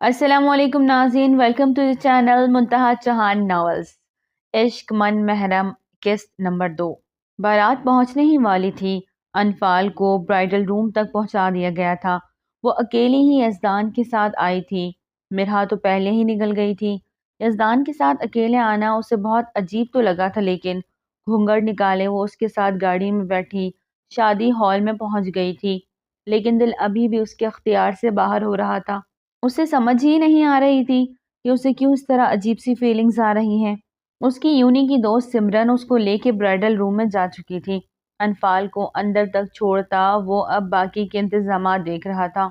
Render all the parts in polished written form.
السلام علیکم ناظرین، welcome to the channel Muntaha Chauhan novels. Ishq Man محرم قسط نمبر 2۔ بارات پہنچنے ہی والی تھی۔ انفال کو برائیڈل روم تک پہنچا دیا گیا تھا۔ وہ اکیلی ہی یزدان کے ساتھ آئی تھی۔ مرحا تو پہلے ہی نکل گئی تھی۔ یزدان کے ساتھ اکیلے آنا اسے بہت عجیب تو لگا تھا، لیکن گھونگھٹ نکالے وہ اس کے ساتھ گاڑی میں بیٹھی شادی ہال میں پہنچ گئی تھی، لیکن دل ابھی بھی اس کے اختیار سے باہر ہو رہا تھا۔ اسے سمجھ ہی نہیں آ رہی تھی کہ اسے کیوں اس طرح عجیب سی فیلنگز آ رہی ہیں۔ اس کی یونی کی دوست سمرن اس کو لے کے برائیڈل روم میں جا چکی تھی۔ انفال کو اندر تک چھوڑتا وہ اب باقی کے انتظامات دیکھ رہا تھا۔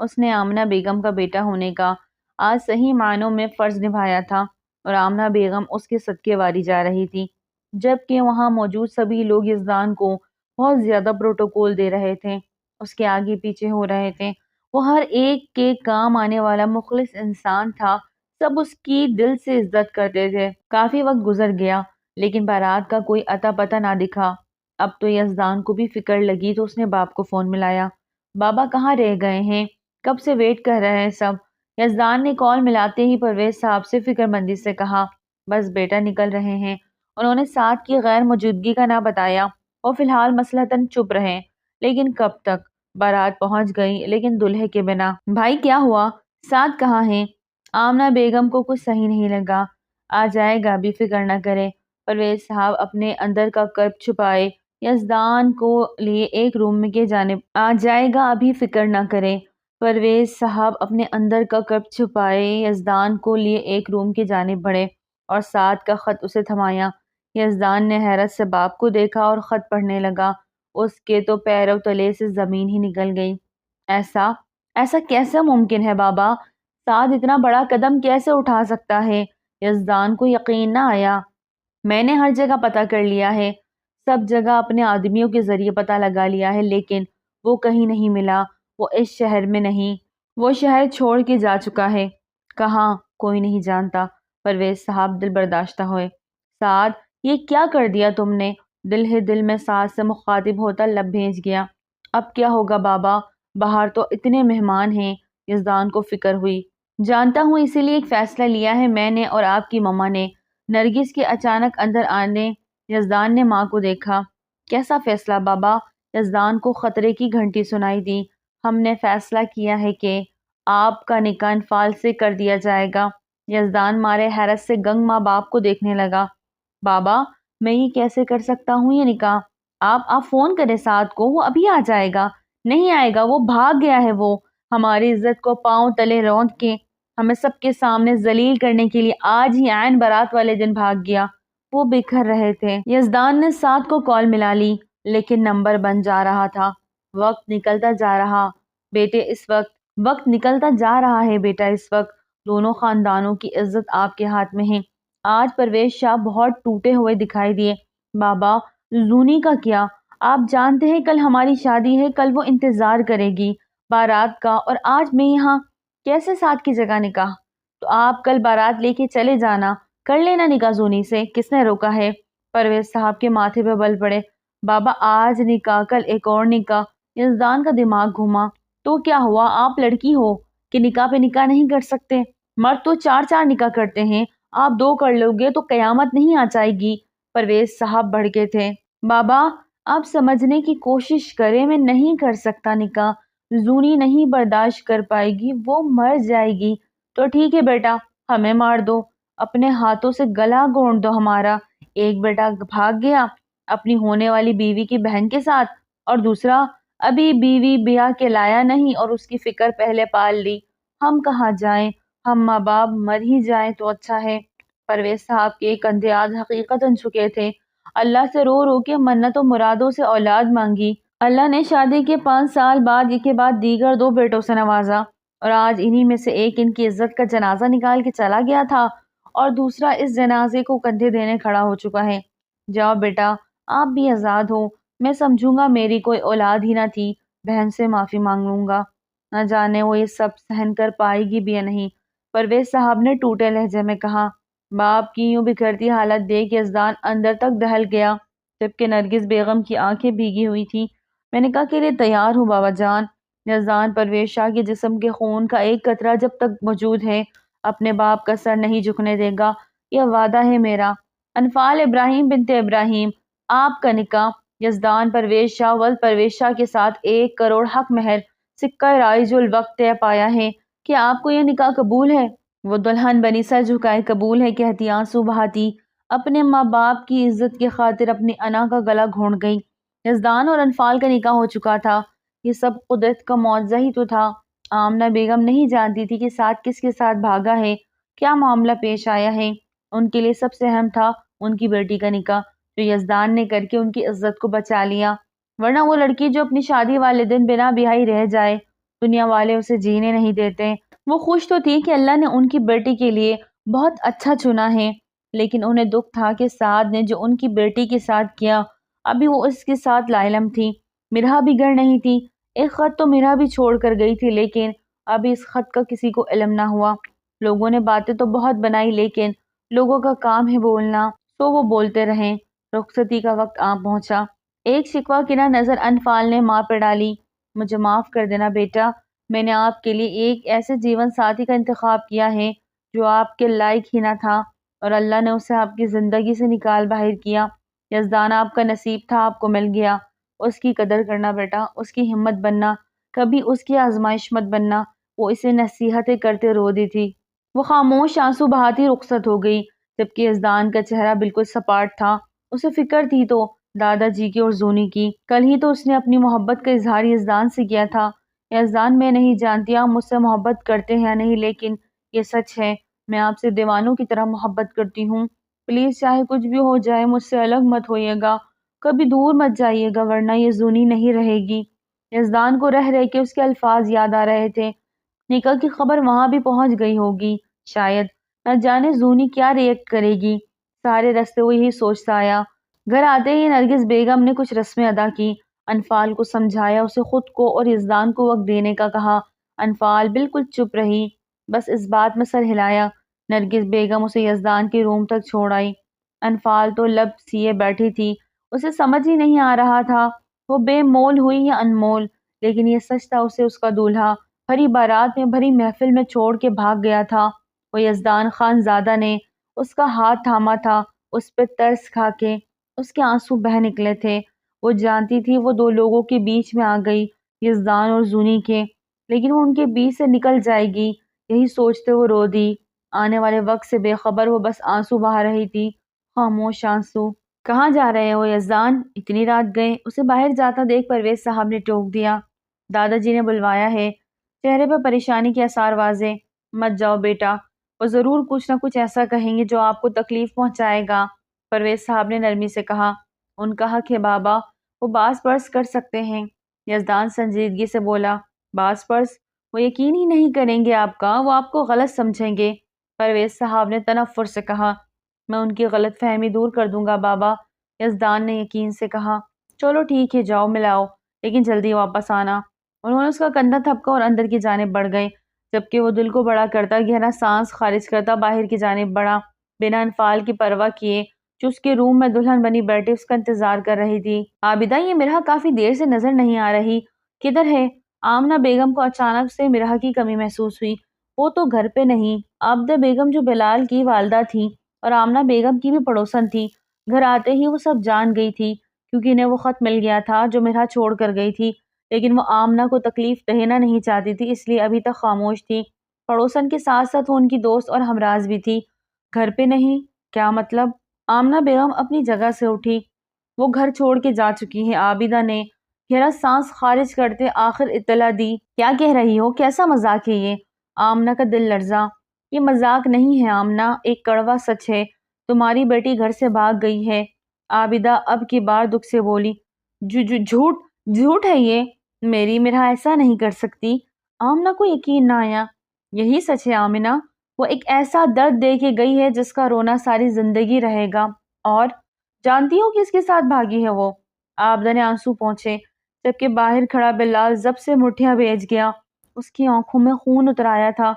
اس نے آمنہ بیگم کا بیٹا ہونے کا آج صحیح معنوں میں فرض نبھایا تھا، اور آمنہ بیگم اس کے صدقے واری جا رہی تھی، جبکہ وہاں موجود سبھی لوگ یزدان کو بہت زیادہ پروٹوکول دے رہے تھے، اس کے آگے پیچھے ہو رہے تھے۔ وہ ہر ایک کے کام آنے والا مخلص انسان تھا، سب اس کی دل سے عزت کرتے تھے۔ کافی وقت گزر گیا لیکن بارات کا کوئی اتا پتہ نہ دکھا۔ اب تو یزدان کو بھی فکر لگی تو اس نے باپ کو فون ملایا۔ بابا کہاں رہ گئے ہیں؟ کب سے ویٹ کر رہے ہیں سب۔ یزدان نے کال ملاتے ہی پرویز صاحب سے فکر مندی سے کہا، بس بیٹا نکل رہے ہیں۔ انہوں نے ساتھ کی غیر موجودگی کا نہ بتایا اور فی الحال مصلحتاً چپ رہے، لیکن کب تک؟ بارات پہنچ گئی لیکن دلہے کے بنا۔ بھائی کیا ہوا؟ ساتھ کہاں ہیں؟ آمنہ بیگم کو کچھ صحیح نہیں لگا۔ آ جائے گا، بھی فکر نہ کرے۔ پرویز صاحب اپنے اندر کا کرب چھپائے یزدان کو لیے ایک روم میں کے جانب آ جائے گا، ابھی فکر نہ کرے۔ پرویز صاحب اپنے اندر کا کرب چھپائے یزدان کو لیے ایک روم کی جانب بڑھے اور ساتھ کا خط اسے تھمایا۔ یزدان نے حیرت سے باپ کو دیکھا اور خط پڑھنے لگا۔ اس کے تو پیروں تلے سے زمین ہی نکل گئی۔ ایسا کیسا ممکن ہے بابا؟ سعد اتنا بڑا قدم کیسے اٹھا سکتا ہے؟ یزدان کو یقین نہ آیا۔ میں نے ہر جگہ پتہ کر لیا ہے، سب جگہ اپنے آدمیوں کے ذریعے پتہ لگا لیا ہے، لیکن وہ کہیں نہیں ملا۔ وہ اس شہر میں نہیں، وہ شہر چھوڑ کے جا چکا ہے۔ کہاں؟ کوئی نہیں جانتا۔ پرویز صاحب دل برداشتہ ہوئے۔ سعد، یہ کیا کر دیا تم نے؟ دل ہی دل میں سعد سے مخاطب ہوتا لب بھیج گیا۔ اب کیا ہوگا بابا؟ باہر تو اتنے مہمان ہیں۔ یزدان کو فکر ہوئی۔ جانتا ہوں، اسی لیے ایک فیصلہ لیا ہے میں نے اور آپ کی ماما نے۔ نرگس کے اچانک اندر آنے یزدان نے ماں کو دیکھا۔ کیسا فیصلہ بابا؟ یزدان کو خطرے کی گھنٹی سنائی دی۔ ہم نے فیصلہ کیا ہے کہ آپ کا نکاح انفال سے کر دیا جائے گا۔ یزدان مارے حیرت سے گنگ ماں باپ کو دیکھنے لگا۔ بابا، میں یہ کیسے کر سکتا ہوں یہ نکاح؟ آپ فون کریں سعد کو، وہ ابھی آ جائے گا۔ نہیں آئے گا، وہ بھاگ گیا ہے۔ وہ ہماری عزت کو پاؤں تلے روند کے ہمیں سب کے سامنے ذلیل کرنے کے لیے آج ہی عین بارات والے دن بھاگ گیا۔ وہ بکھر رہے تھے۔ یزدان نے سعد کو کال ملا لی، لیکن نمبر بند جا رہا تھا۔ وقت نکلتا جا رہا ہے بیٹا، اس وقت دونوں خاندانوں کی عزت آپ کے ہاتھ میں ہے۔ آج پرویز شاہ بہت ٹوٹے ہوئے دکھائی دیے۔ بابا، زونی کا کیا؟ آپ جانتے ہیں کل ہماری شادی ہے، کل وہ انتظار کرے گی بارات کا، اور آج میں یہاں کیسے ساتھ کی جگہ نکاح؟ تو آپ کل بارات لے کے چلے جانا، کر لینا نکاح زونی سے، کس نے روکا ہے؟ پرویز صاحب کے ماتھے پہ بل پڑے۔ بابا، آج نکاح کل ایک اور نکاح۔ یزدان کا دماغ گھوما۔ تو کیا ہوا؟ آپ لڑکی ہو کہ نکاح پہ نکاح نہیں کر سکتے؟ مرد تو 4 نکاح کرتے ہیں، آپ 2 کر لو گے تو قیامت نہیں آ جائے گی۔ پرویز صاحب بھڑکے تھے۔ بابا، آپ سمجھنے کی کوشش کریں، میں نہیں کر سکتا نکاح، زونی نہیں برداشت کر پائے گی، وہ مر جائے گی۔ تو ٹھیک ہے بیٹا، ہمیں مار دو، اپنے ہاتھوں سے گلا گھونٹ دو ہمارا۔ ایک بیٹا بھاگ گیا اپنی ہونے والی بیوی کی بہن کے ساتھ، اور دوسرا ابھی بیوی بیاہ کے لایا نہیں اور اس کی فکر پہلے پال لی۔ ہم کہاں جائیں؟ ہم ماں باپ مر ہی جائیں تو اچھا ہے۔ پرویز صاحب کے کندھے آج حقیقتاً جھکے تھے۔ اللہ سے رو رو کے منت و مرادوں سے اولاد مانگی۔ اللہ نے شادی کے 5 سال بعد ایک کے بعد دیگر 2 بیٹوں سے نوازا، اور آج انہی میں سے ایک ان کی عزت کا جنازہ نکال کے چلا گیا تھا اور دوسرا اس جنازے کو کندھے دینے کھڑا ہو چکا ہے۔ جاؤ بیٹا، آپ بھی آزاد ہو۔ میں سمجھوں گا میری کوئی اولاد ہی نہ تھی، بہن سے معافی مانگ لوں گا، نہ جانے وہ یہ سب سہن کر پائے گی بھی یا نہیں۔ پرویز صاحب نے ٹوٹے لہجے میں کہا۔ باپ کی یوں بکھرتی حالت دیکھ یزدان اندر تک دہل گیا، جبکہ نرگس بیگم کی آنکھیں بھیگی ہوئی تھی۔ میں نے کہا کہ تیار ہوں بابا جان۔ یزدان پرویز شاہ کے جسم کے خون کا ایک قطرہ جب تک موجود ہے اپنے باپ کا سر نہیں جھکنے دے گا، یہ وعدہ ہے میرا۔ انفال ابراہیم بنت ابراہیم، آپ کا نکاح یزدان پرویز شاہ ولد پرویز شاہ کے ساتھ 1 کروڑ حق مہر سکہ رائج الوقت طے پایا ہے کہ آپ کو یہ نکاح قبول ہے؟ وہ دلہن بنی سر جھکائے قبول ہے کہتی آنسو بہاتی اپنے ماں باپ کی عزت کی خاطر اپنی انا کا گلا گھونٹ گئی۔ یزدان اور انفال کا نکاح ہو چکا تھا، یہ سب قدرت کا معجزہ ہی تو تھا۔ آمنہ بیگم نہیں جانتی تھی کہ ساتھ کس کے ساتھ بھاگا ہے، کیا معاملہ پیش آیا ہے۔ ان کے لیے سب سے اہم تھا ان کی بیٹی کا نکاح، جو یزدان نے کر کے ان کی عزت کو بچا لیا، ورنہ وہ لڑکی جو اپنی شادی والے دن بنا بیاہی رہ جائے، دنیا والے اسے جینے نہیں دیتے۔ وہ خوش تو تھی کہ اللہ نے ان کی بیٹی کے لیے بہت اچھا چنا ہے، لیکن انہیں دکھ تھا کہ سعد نے جو ان کی بیٹی کے ساتھ کیا، ابھی وہ اس کے ساتھ لا علم تھی۔ مرحا بھی گھر نہیں تھی، ایک خط تو مرحا بھی چھوڑ کر گئی تھی، لیکن ابھی اس خط کا کسی کو علم نہ ہوا۔ لوگوں نے باتیں تو بہت بنائی، لیکن لوگوں کا کام ہے بولنا، تو وہ بولتے رہیں۔ رخصتی کا وقت آ پہنچا۔ ایک شکوہ کنہ نظر انفال نے ماں پہ ڈالی، مجھے معاف کر دینا بیٹا، میں نے آپ کے لیے ایک ایسے جیون ساتھی کا انتخاب کیا ہے جو آپ کے لائق ہی نہ تھا، اور اللہ نے اسے آپ کی زندگی سے نکال باہر کیا۔ یزدان آپ کا نصیب تھا، آپ کو مل گیا۔ اس کی قدر کرنا بیٹا، اس کی ہمت بننا، کبھی اس کی آزمائش مت بننا۔ وہ اسے نصیحتیں کرتے رو دی تھی۔ وہ خاموش آنسو بہاتی رخصت ہو گئی، جبکہ یزدان کا چہرہ بالکل سپاٹ تھا۔ اسے فکر تھی تو دادا جی کی اور زونی کی۔ کل ہی تو اس نے اپنی محبت کا اظہار یزدان سے کیا تھا۔ یزدان، میں نہیں جانتی آپ مجھ سے محبت کرتے ہیں یا نہیں، لیکن یہ سچ ہے، میں آپ سے دیوانوں کی طرح محبت کرتی ہوں۔ پلیز چاہے کچھ بھی ہو جائے مجھ سے الگ مت ہوئیے گا، کبھی دور مت جائیے گا، ورنہ یہ زونی نہیں رہے گی۔ یزدان کو رہ کے اس کے الفاظ یاد آ رہے تھے۔ نکاح کی خبر وہاں بھی پہنچ گئی ہوگی شاید، نہ جانے زونی کیا ریئیکٹ کرے گی۔ سارے راستے وہ یہی سوچتا آیا۔ گھر آتے ہی نرگس بیگم نے کچھ رسمیں ادا کی، انفال کو سمجھایا، اسے خود کو اور یزدان کو وقت دینے کا کہا۔ انفال بالکل چپ رہی، بس اس بات میں سر ہلایا۔ نرگس بیگم اسے یزدان کے روم تک چھوڑ آئی۔ انفال تو لب سیے بیٹھی تھی، اسے سمجھ ہی نہیں آ رہا تھا وہ بے مول ہوئی یا انمول، لیکن یہ سچ تھا اسے اس کا دولہا بھری بارات میں بھری محفل میں چھوڑ کے بھاگ گیا تھا۔ وہ یزدان خان زادہ نے اس کا ہاتھ تھاما تھا، اس پہ ترس کھا کے اس کے آنسو بہہ نکلے تھے۔ وہ جانتی تھی وہ 2 لوگوں کے بیچ میں آ گئی، یزدان اور زونی کے، لیکن وہ ان کے بیچ سے نکل جائے گی، یہی سوچتے وہ رو دی۔ آنے والے وقت سے بے خبر وہ بس آنسو بہا رہی تھی، خاموش آنسو۔ کہاں جا رہے ہو یزدان؟ اتنی رات گئے؟ اسے باہر جاتا دیکھ پرویز صاحب نے ٹوک دیا۔ دادا جی نے بلوایا ہے، چہرے پر پریشانی کے آثار واضح۔ مت جاؤ بیٹا، وہ ضرور کچھ نہ کچھ ایسا کہیں گے جو آپ کو تکلیف پہنچائے گا، پرویز صاحب نے نرمی سے کہا۔ ان کا حق ہے بابا، وہ باز پرس کر سکتے ہیں۔ یزدان سنجیدگی سے بولا۔ باز پرس؟ وہ یقین ہی نہیں کریں گے آپ کا، وہ آپ کو غلط سمجھیں گے، پرویز صاحب نے تنفر سے کہا۔ میں ان کی غلط فہمی دور کر دوں گا بابا، یزدان نے یقین سے کہا۔ چلو ٹھیک ہے، جاؤ ملاؤ، لیکن جلدی واپس آنا۔ انہوں نے اس کا کندھا تھپکا اور اندر کی جانب بڑھ گئے، جبکہ وہ دل کو بڑا کرتا گہرا سانس خارج کرتا باہر کی جانب بڑھا، بنا انفال کی پرواہ کیے جو اس کے روم میں دلہن بنی بیٹھے اس کا انتظار کر رہی تھی۔ عابدہ، یہ مرحا کافی دیر سے نظر نہیں آ رہی، کدھر ہے؟ آمنہ بیگم کو اچانک سے مرحا کی کمی محسوس ہوئی۔ وہ تو گھر پہ نہیں۔ عابدہ بیگم جو بلال کی والدہ تھی اور آمنہ بیگم کی بھی پڑوسن تھی، گھر آتے ہی وہ سب جان گئی تھی، کیونکہ انہیں وہ خط مل گیا تھا جو مرحا چھوڑ کر گئی تھی، لیکن وہ آمنہ کو تکلیف دینا نہیں چاہتی تھی، اس لیے ابھی تک خاموش تھی۔ پڑوسن کے ساتھ ساتھ وہ ان کی دوست اور ہمراز بھی تھی۔ گھر پہ نہیں؟ کیا مطلب؟ آمنہ بیگم اپنی جگہ سے اٹھی۔ وہ گھر چھوڑ کے جا چکی ہے، عابدہ نے گہرا سانس خارج کرتے آخر اطلاع دی۔ کیا کہہ رہی ہو؟ کیسا مذاق ہے یہ؟ آمنہ کا دل لرزا۔ یہ مذاق نہیں ہے آمنہ، ایک کڑوا سچ ہے، تمہاری بیٹی گھر سے بھاگ گئی ہے۔ عابدہ اب کی بار دکھ سے بولی۔ جھوٹ جھوٹ ہے یہ، میری مرحا ایسا نہیں کر سکتی۔ آمنہ کو یقین نہ آیا۔ یہی سچ ہے آمنہ، وہ ایک ایسا درد دے کے گئی ہے جس کا رونا ساری زندگی رہے گا، اور جانتی ہو کس کے ساتھ بھاگی ہے وہ؟ عابدہ نے آنسو پہنچے، جبکہ باہر کھڑا بلال ضبط سے مٹھیاں بھیج گیا، اس کی آنکھوں میں خون اتر آیا تھا۔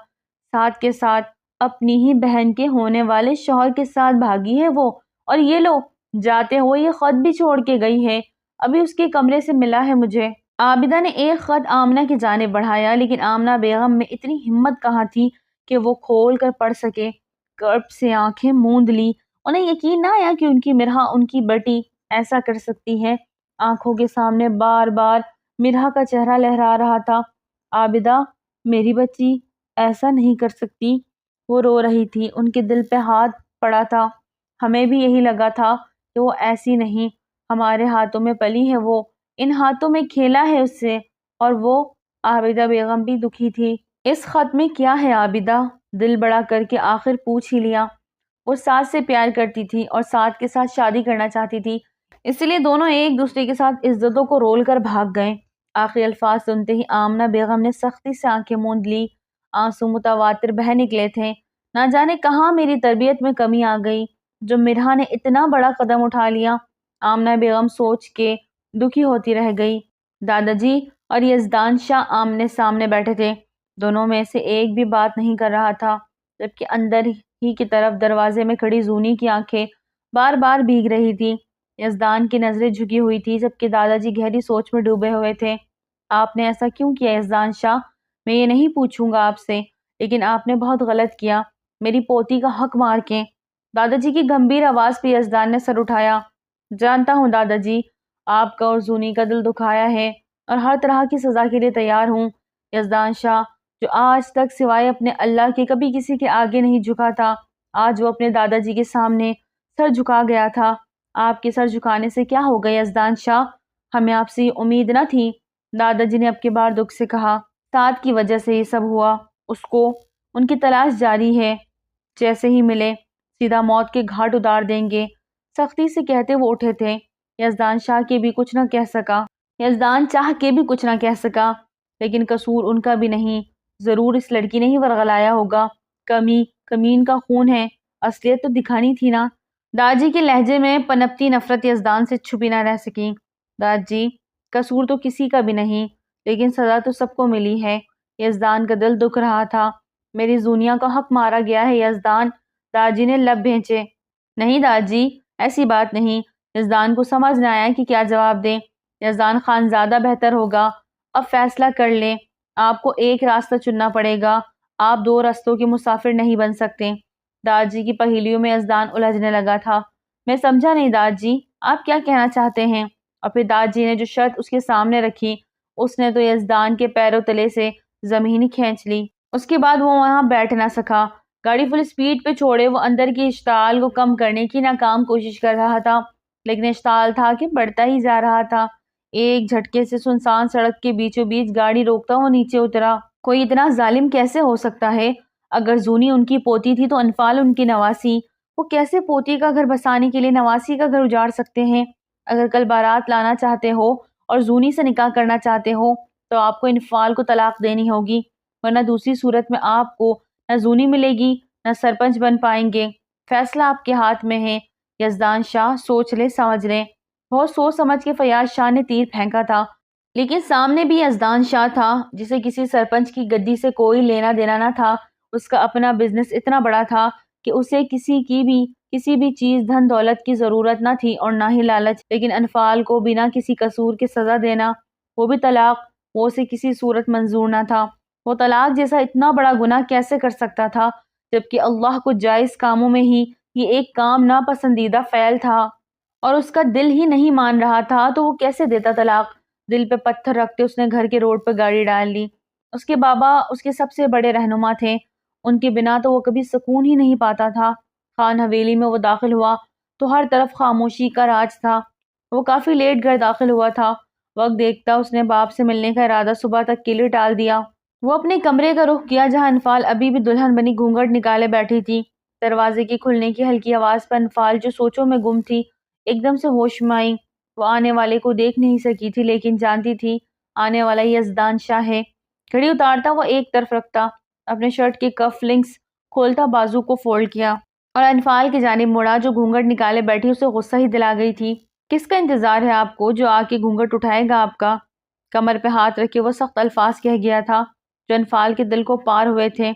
ساتھ کے ساتھ اپنی ہی بہن کے ہونے والے شوہر کے ساتھ بھاگی ہے وہ، اور یہ لو جاتے ہوئے یہ خط بھی چھوڑ کے گئی ہے، ابھی اس کے کمرے سے ملا ہے مجھے۔ عابدہ نے ایک خط آمنہ کی جانب بڑھایا، لیکن آمنہ بیگم میں اتنی ہمت کہاں تھی کہ وہ کھول کر پڑھ سکے۔ کرب سے آنکھیں موند لی۔ انہیں یقین نہ آیا کہ ان کی مرحا، ان کی بیٹی ایسا کر سکتی ہے۔ آنکھوں کے سامنے بار بار مرحا کا چہرہ لہرا رہا تھا۔ عابدہ، میری بچی ایسا نہیں کر سکتی۔ وہ رو رہی تھی، ان کے دل پہ ہاتھ پڑا تھا۔ ہمیں بھی یہی لگا تھا کہ وہ ایسی نہیں، ہمارے ہاتھوں میں پلی ہے، وہ ان ہاتھوں میں کھیلا ہے اس سے۔ اور وہ عابدہ بیگم بھی دکھی تھی۔ اس خط میں کیا ہے عابدہ؟ دل بڑا کر کے آخر پوچھ ہی لیا۔ وہ سعد سے پیار کرتی تھی اور سعد کے ساتھ شادی کرنا چاہتی تھی، اس لیے دونوں ایک دوسرے کے ساتھ عزتوں کو رول کر بھاگ گئے۔ آخری الفاظ سنتے ہی آمنہ بیگم نے سختی سے آنکھیں موند لی۔ آنسو متواتر بہہ نکلے تھے۔ نہ جانے کہاں میری تربیت میں کمی آ گئی جو مرحا نے اتنا بڑا قدم اٹھا لیا۔ آمنہ بیگم سوچ کے دکھی ہوتی رہ گئی۔ دادا جی اور یزدان شاہ آمنے سامنے بیٹھے تھے۔ دونوں میں سے ایک بھی بات نہیں کر رہا تھا، جبکہ اندر ہی کی طرف دروازے میں کھڑی زونی کی آنکھیں بار بار بھیگ رہی تھی۔ یزدان کی نظریں جھکی ہوئی تھی، جبکہ دادا جی گہری سوچ میں ڈوبے ہوئے تھے۔ آپ نے ایسا کیوں کیا یزدان شاہ؟ میں یہ نہیں پوچھوں گا آپ سے، لیکن آپ نے بہت غلط کیا، میری پوتی کا حق مار کے۔ دادا جی کی گمبھیر آواز پہ یزدان نے سر اٹھایا۔ جانتا ہوں دادا جی، آپ کا اور زونی کا دل دکھایا ہے اور ہر طرح کی سزا کے لیے تیار ہوں۔ یزدان شاہ جو آج تک سوائے اپنے اللہ کے کبھی کسی کے آگے نہیں جھکا تھا، آج وہ اپنے دادا جی کے سامنے سر جھکا گیا تھا۔ آپ کے سر جھکانے سے کیا ہوگا یزدان شاہ؟ ہمیں آپ سے یہ امید نہ تھی۔ دادا جی نے اب کی بار دکھ سے کہا، سعد کی وجہ سے یہ سب ہوا۔ اس کو ان کی تلاش جاری ہے، جیسے ہی ملے سیدھا موت کے گھاٹ اتار دیں گے۔ سختی سے کہتے وہ اٹھے تھے۔ یزدان شاہ کے بھی کچھ نہ کہہ سکا، یزدان چاہ کے بھی کچھ نہ کہہ سکا، لیکن قصور ان کا بھی نہیں۔ ضرور اس لڑکی نے ہی ورغلایا ہوگا، کمین کا خون ہے، اصلیت تو دکھانی تھی نا۔ داجی کے لہجے میں پنپتی نفرت یزدان سے چھپی نہ رہ سکی۔ داد جی، قصور تو کسی کا بھی نہیں، لیکن سزا تو سب کو ملی ہے۔ یزدان کا دل دکھ رہا تھا۔ میری زونیا کا حق مارا گیا ہے یزدان، داجی نے لب بھینچے۔ نہیں داد جی، ایسی بات نہیں۔ یزدان کو سمجھ نہ آیا کہ کیا جواب دے۔ یزدان خان زیادہ بہتر ہوگا، اب فیصلہ کر لیں۔ آپ کو ایک راستہ چننا پڑے گا، آپ دو رستوں کے مسافر نہیں بن سکتے۔ داد جی کی پہیلیوں میں یزدان الجھنے لگا تھا۔ میں سمجھا نہیں داد جی، آپ کیا کہنا چاہتے ہیں؟ اور پھر داد جی نے جو شرط اس کے سامنے رکھی، اس نے تو یزدان کے پیروں تلے سے زمین کھینچ لی۔ اس کے بعد وہ وہاں بیٹھ نہ سکا۔ گاڑی فل سپیڈ پہ چھوڑے وہ اندر کی اشتعال کو کم کرنے کی ناکام کوشش کر رہا تھا، لیکن اشتعال تھا کہ بڑھتا ہی جا رہا تھا۔ ایک جھٹکے سے سنسان سڑک کے بیچوں بیچ گاڑی روکتا وہ نیچے اترا۔ کوئی اتنا ظالم کیسے ہو سکتا ہے؟ اگر زونی ان کی پوتی تھی تو انفال ان کی نواسی۔ وہ کیسے پوتی کا گھر بسانے کے لیے نواسی کا گھر اجاڑ سکتے ہیں؟ اگر کل بارات لانا چاہتے ہو اور زونی سے نکاح کرنا چاہتے ہو تو آپ کو انفال کو طلاق دینی ہوگی، ورنہ دوسری صورت میں آپ کو نہ زونی ملے گی نہ سرپنچ بن پائیں گے۔ فیصلہ آپ کے ہاتھ میں ہے یزدان شاہ، سوچ لے سمجھ لے۔ بہت سوچ سمجھ کے فیاض شاہ نے تیر پھینکا تھا، لیکن سامنے بھی یزدان شاہ تھا جسے کسی سرپنچ کی گدی سے کوئی لینا دینا نہ تھا۔ اس کا اپنا بزنس اتنا بڑا تھا کہ اسے کسی بھی چیز دھن دولت کی ضرورت نہ تھی اور نہ ہی لالچ، لیکن انفال کو بنا کسی قصور کے سزا دینا، وہ بھی طلاق، وہ اسے کسی صورت منظور نہ تھا۔ وہ طلاق جیسا اتنا بڑا گناہ کیسے کر سکتا تھا، جبکہ اللہ کو جائز کاموں میں ہی یہ ایک کام ناپسندیدہ فعل تھا اور اس کا دل ہی نہیں مان رہا تھا، تو وہ کیسے دیتا طلاق؟ دل پہ پتھر رکھتے اس نے گھر کے روڈ پہ گاڑی ڈال لی۔ اس کے بابا اس کے سب سے بڑے رہنما تھے، ان کے بنا تو وہ کبھی سکون ہی نہیں پاتا تھا۔ خان حویلی میں وہ داخل ہوا تو ہر طرف خاموشی کا راج تھا۔ وہ کافی لیٹ گھر داخل ہوا تھا۔ وقت دیکھتا اس نے باپ سے ملنے کا ارادہ صبح تک کے لیے ٹال دیا۔ وہ اپنے کمرے کا رخ کیا جہاں انفال ابھی بھی دلہن بنی گھونگھٹ نکالے بیٹھی تھی۔ دروازے کے کھلنے کی ہلکی آواز پر انفال جو سوچوں میں گم تھی ایک دم سے ہوش میں آئی۔ وہ آنے والے کو دیکھ نہیں سکی تھی، لیکن جانتی تھی آنے والا یزدان شاہ ہے۔ گھڑی اتارتا وہ ایک طرف رکھتا، اپنے شرٹ کے کف لنکس کھولتا، بازو کو فولڈ کیا اور انفال کی جانب مڑا جو گھونگھٹ نکالے بیٹھی، اسے غصہ ہی دلا گئی تھی۔ کس کا انتظار ہے آپ کو جو آ کے گھونگھٹ اٹھائے گا آپ کا؟ کمر پہ ہاتھ رکھے وہ سخت الفاظ کہہ گیا تھا جو انفال کے دل کو پار ہوئے تھے۔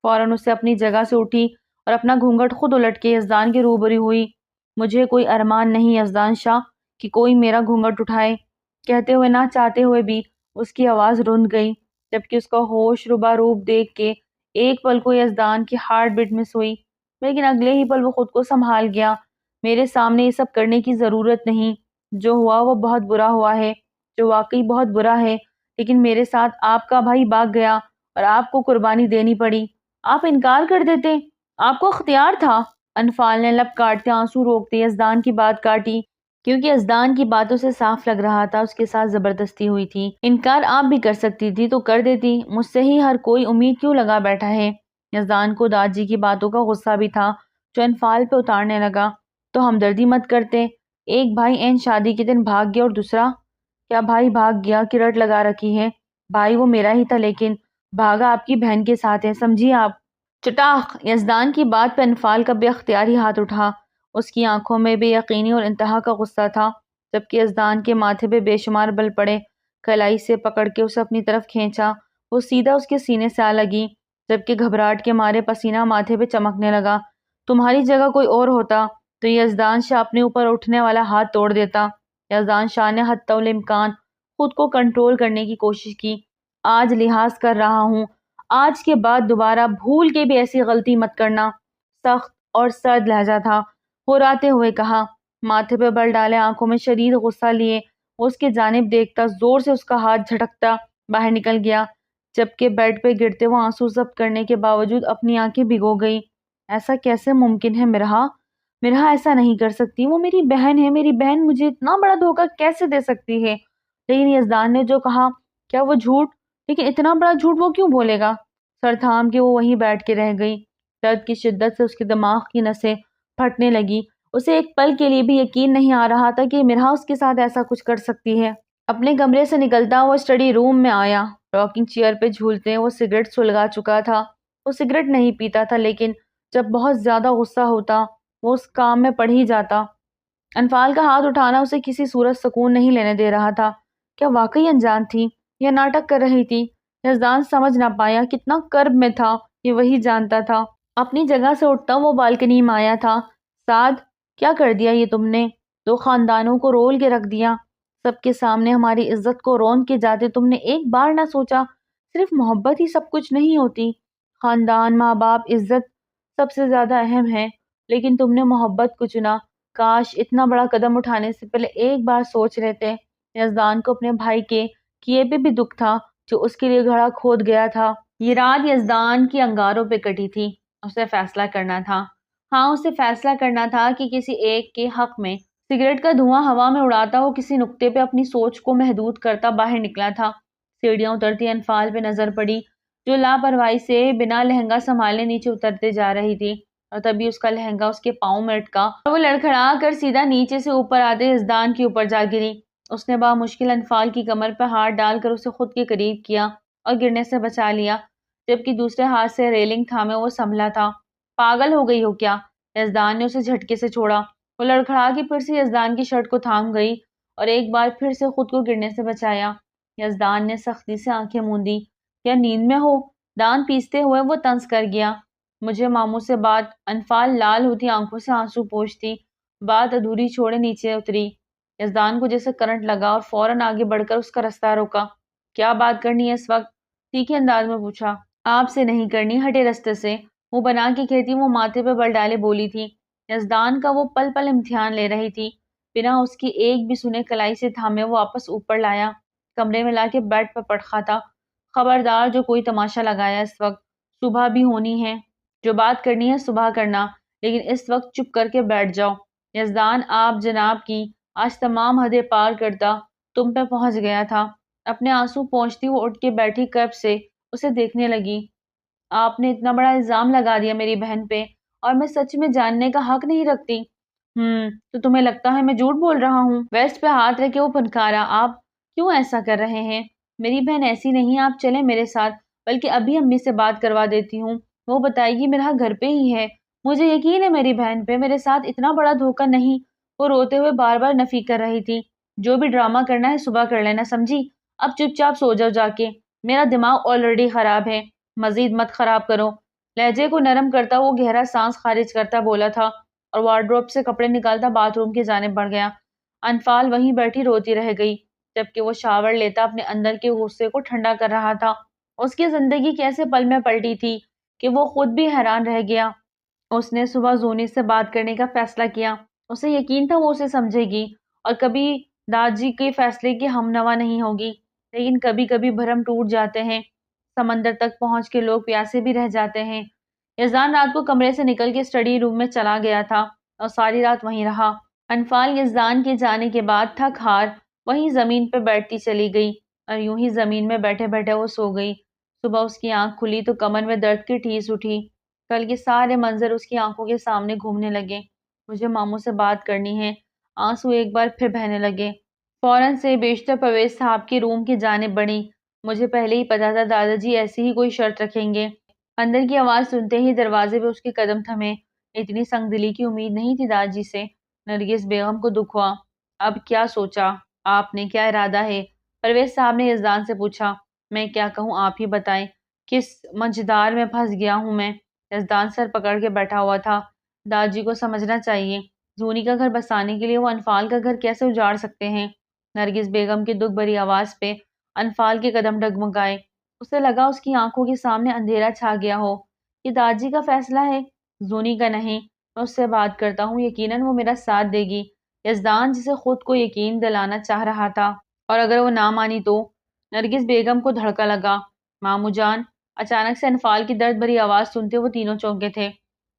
فوراً اسے اپنی جگہ سے اٹھی اور اپنا گھونگھٹ خود الٹ کے یزدان کے روبرو ہوئی۔ مجھے کوئی ارمان نہیں یزدان شاہ کہ کوئی میرا گھونگھٹ اٹھائے۔ کہتے ہوئے نہ چاہتے ہوئے بھی اس کی آواز رند گئی، جبکہ اس کا ہوش ربا روپ دیکھ کے ایک پل کو یزدان کی ہارٹ بیٹ مس ہوئی، لیکن اگلے ہی پل وہ خود کو سنبھال گیا۔ میرے سامنے یہ سب کرنے کی ضرورت نہیں، جو ہوا وہ بہت برا ہوا ہے، جو واقعی بہت برا ہے، لیکن میرے ساتھ آپ کا بھائی بھاگ گیا اور آپ کو قربانی دینی پڑی۔ آپ انکار کر دیتے، آپ کو اختیار تھا۔ انفال نے لب کاٹتے آنسو روکتے یزدان کی بات کاٹی، کیونکہ یزدان کی باتوں سے صاف لگ رہا تھا اس کے ساتھ زبردستی ہوئی تھی۔ انکار آپ بھی کر سکتی تھی تو کر دیتی، مجھ سے ہی ہر کوئی امید کیوں لگا بیٹھا ہے؟ یزدان کو داجی کی باتوں کا غصہ بھی تھا جو انفال پہ اتارنے لگا۔ تو ہمدردی مت کرتے، ایک بھائی عین شادی کے دن بھاگ گیا اور دوسرا؟ کیا بھائی بھاگ گیا کہ رٹ لگا رکھی ہے؟ بھائی وہ میرا ہی تھا، لیکن بھاگا آپ کی بہن کے ساتھ ہے، سمجھیے آپ۔ چٹاخ! یزدان کی بات پہ انفال کا بے اختیاری ہاتھ اٹھا۔ اس کی آنکھوں میں بے یقینی اور انتہا کا غصہ تھا، جبکہ یزدان کے ماتھے پہ بے شمار بل پڑے۔ کلائی سے پکڑ کے اسے اپنی طرف کھینچا، وہ سیدھا اس کے سینے سے آ لگی، جبکہ گھبراہٹ کے مارے پسینہ ماتھے پہ چمکنے لگا۔ تمہاری جگہ کوئی اور ہوتا تو یزدان شاہ اپنے اوپر اٹھنے والا ہاتھ توڑ دیتا۔ یزدان شاہ نے حتی الامکان خود کو کنٹرول کرنے کی کوشش کی۔ آج لحاظ کر رہا ہوں، آج کے بعد دوبارہ بھول کے بھی ایسی غلطی مت کرنا۔ سخت اور سرد لہجہ تھا، ہراتے ہوئے کہا۔ ماتھے پہ بل ڈالے، آنکھوں میں شدید غصہ لیے وہ اس کی جانب دیکھتا، زور سے اس کا ہاتھ جھٹکتا باہر نکل گیا، جبکہ بیڈ پہ گرتے وہ آنسو ضبط کرنے کے باوجود اپنی آنکھیں بھگو گئی۔ ایسا کیسے ممکن ہے مرہا؟ مرہا ایسا نہیں کر سکتی، وہ میری بہن ہے، میری بہن مجھے اتنا بڑا دھوکہ کیسے دے سکتی ہے؟ لیکن یزدان نے جو کہا، کیا وہ جھوٹ؟ لیکن اتنا بڑا جھوٹ وہ کیوں بولے گا؟ سر تھام کے وہ وہیں بیٹھ کے رہ گئی۔ درد کی شدت سے اس کے دماغ کی نسیں پھٹنے لگی۔ اسے ایک پل کے لیے بھی یقین نہیں آ رہا تھا کہ مرہا اس کے ساتھ ایسا کچھ کر سکتی ہے۔ اپنے کمرے سے نکلتا وہ اسٹڈی روم میں آیا۔ راکنگ چیئر پہ جھولتے وہ سگریٹ سلگا چکا تھا۔ وہ سگریٹ نہیں پیتا تھا، لیکن جب بہت زیادہ غصہ ہوتا وہ اس کام میں پڑ ہی جاتا۔ انفال کا ہاتھ اٹھانا اسے کسی صورت سکون نہیں لینے دے رہا تھا۔ کیا واقعی انجان تھی یا ناٹک کر رہی تھی؟ یزدان سمجھ نہ پایا، کتنا کرب میں تھا یہ وہی جانتا تھا۔ اپنی جگہ سے اٹھتا وہ بالکنی میں آیا تھا۔ سعد، کیا کر دیا یہ تم نے؟ دو خاندانوں کو رول کے رکھ دیا، سب کے سامنے ہماری عزت کو رون کے جاتے۔ تم نے ایک بار نہ سوچا صرف محبت ہی سب کچھ نہیں ہوتی؟ خاندان، ماں باپ، عزت سب سے زیادہ اہم ہے، لیکن تم نے محبت کو چنا۔ کاش اتنا بڑا قدم اٹھانے سے پہلے ایک بار سوچ لیتے۔ یزدان کو اپنے بھائی کے کیے پہ بھی دکھ تھا جو اس کے لیے گھڑا کھود گیا تھا۔ یہ رات یزدان کی انگاروں پہ کٹی تھی۔ اسے فیصلہ کرنا تھا، ہاں اسے فیصلہ کرنا تھا کہ کسی ایک کے حق میں۔ سگریٹ کا دھواں ہوا میں اڑاتا وہ کسی نقطے پہ اپنی سوچ کو محدود کرتا باہر نکلا تھا۔ سیڑھیاں اترتی انفال پہ نظر پڑی، جو لاپرواہی سے بنا لہنگا سنبھالے نیچے اترتے جا رہی تھی، اور تبھی اس کا لہنگا اس کے پاؤں میں اٹکا اور وہ لڑکھڑا کر سیدھا نیچے سے اوپر آتے یزدان کے اوپر جا گری۔ اس نے بامشکل انفال کی کمر پہ ہاتھ ڈال کر اسے خود کے قریب کیا اور گرنے سے بچا لیا، جبکہ دوسرے ہاتھ سے ریلنگ تھامے وہ سنبھلا تھا۔ پاگل ہو گئی ہو کیا؟ یزدان نے اسے جھٹکے سے چھوڑا۔ وہ لڑکھڑا کے پھر سے یزدان کی شرٹ کو تھام گئی اور ایک بار پھر سے خود کو گرنے سے بچایا۔ یزدان نے سختی سے آنکھیں موندی۔ کیا نیند میں ہو؟ دانت پیستے ہوئے وہ طنز کر گیا۔ مجھے ماموں سے بات۔ انفال لال ہوتی آنکھوں سے آنسو پوچھتی بات ادھوری چھوڑے نیچے اتری۔ یزدان کو جیسے کرنٹ لگا اور فوراً آگے بڑھ کر اس کا رستہ روکا۔ کیا بات کرنی ہے اس وقت؟ تیکھے انداز میں پوچھا۔ آپ سے نہیں کرنی، ہٹے رستے سے، منہ بنا کے کہتی وہ ماتھے پہ بل ڈالے بولی تھی۔ یزدان کا وہ پل پل امتحان لے رہی تھی۔ بنا اس کی ایک بھی سنے کلائی سے تھامے وہ واپس اوپر لایا، کمرے میں لا کے بیڈ پہ پٹخا تھا۔ خبردار جو کوئی تماشا لگایا اس وقت، صبح بھی ہونی ہے، جو بات کرنی ہے صبح کرنا، لیکن اس وقت چپ کر کے بیٹھ جاؤ۔ یزدان آپ جناب کی آج تمام حدیں پار کرتا تم پہ پہنچ گیا تھا۔ اپنے آنسو پہنچتی وہ اٹھ کے بیٹھی کرب سے اسے دیکھنے لگی۔ آپ نے اتنا بڑا الزام لگا دیا میری بہن پہ، اور میں سچ میں جاننے کا حق نہیں رکھتی۔ تو تمہیں لگتا ہے میں جھوٹ بول رہا ہوں؟ ویسٹ پہ ہاتھ رکھ کے وہ پھنکارا۔ آپ کیوں ایسا کر رہے ہیں؟ میری بہن ایسی نہیں، آپ چلیں میرے ساتھ، بلکہ ابھی امی سے بات کروا دیتی ہوں، وہ بتائے گی میرا گھر پہ ہی ہے۔ مجھے یقین ہے میری بہن پہ، میرے ساتھ اتنا بڑا دھوکہ نہیں۔ وہ روتے ہوئے بار بار نفی کر رہی تھی۔ جو بھی ڈرامہ کرنا ہے صبح کر لینا، سمجھی؟ اب چپ چاپ سو جاؤ جا کے، میرا دماغ آلریڈی خراب ہے، مزید مت خراب کرو۔ لہجے کو نرم کرتا وہ گہرا سانس خارج کرتا بولا تھا، اور وارڈروب سے کپڑے نکالتا باتھ روم کی جانب بڑھ گیا۔ انفال وہیں بیٹھی روتی رہ گئی۔ جبکہ وہ شاور لیتا اپنے اندر کے غصے کو ٹھنڈا کر رہا تھا۔ اس کی زندگی کیسے پل میں پلٹی تھی کہ وہ خود بھی حیران رہ گیا۔ اس نے صبح زونی سے بات کرنے کا فیصلہ کیا۔ اسے یقین تھا وہ اسے سمجھے گی اور کبھی داجی کے فیصلے کی ہمنوا نہیں ہوگی، لیکن کبھی کبھی بھرم ٹوٹ جاتے ہیں۔ سمندر تک پہنچ کے لوگ پیاسے بھی رہ جاتے ہیں۔ یزدان رات کو کمرے سے نکل کے اسٹڈی روم میں چلا گیا تھا اور ساری رات وہیں رہا۔ انفال یزدان کے جانے کے بعد تھک ہار وہیں زمین پہ بیٹھتی چلی گئی اور یوں ہی زمین میں بیٹھے بیٹھے وہ سو گئی۔ صبح اس کی آنکھ کھلی تو کمر میں درد کی ٹھیس اٹھی۔ کل کے سارے منظر اس کی آنکھوں کے سامنے گھومنے لگے۔ مجھے ماموں سے بات کرنی ہے۔ آنسو ایک بار پھر بہنے لگے۔ فوراً سے بیشتر پرویز صاحب کے روم کی جانب بڑھی۔ مجھے پہلے ہی پتا تھا دادا جی ایسی ہی کوئی شرط رکھیں گے۔ اندر کی آواز سنتے ہی دروازے پہ اس کے قدم تھمے۔ اتنی سنگ دلی کی امید نہیں تھی دادا جی سے۔ نرگس بیگم کو دکھ ہوا۔ اب کیا سوچا آپ نے، کیا ارادہ ہے؟ پرویز صاحب نے یزدان سے پوچھا۔ میں کیا کہوں، آپ ہی بتائیں۔ کس مجدار میں پھنس گیا ہوں میں؟ یزدان سر پکڑ کے بیٹھا ہوا تھا۔ داجی کو سمجھنا چاہیے، زونی کا گھر بسانے کے لیے وہ انفال کا گھر کیسے اجاڑ سکتے ہیں؟ نرگس بیگم کی دکھ بھری آواز پہ انفال کے قدم ڈگمگائے۔ اسے لگا اس کی آنکھوں کے سامنے اندھیرا چھا گیا ہو۔ یہ داجی کا فیصلہ ہے، زونی کا نہیں۔ میں اس سے بات کرتا ہوں، یقیناً وہ میرا ساتھ دے گی۔ یزدان جسے خود کو یقین دلانا چاہ رہا تھا، اور اگر وہ نہ مانی تو؟ نرگس بیگم کو دھڑکا لگا۔ مامو جان! اچانک سے انفال کی درد بھری آواز سنتے وہ تینوں چونکے تھے۔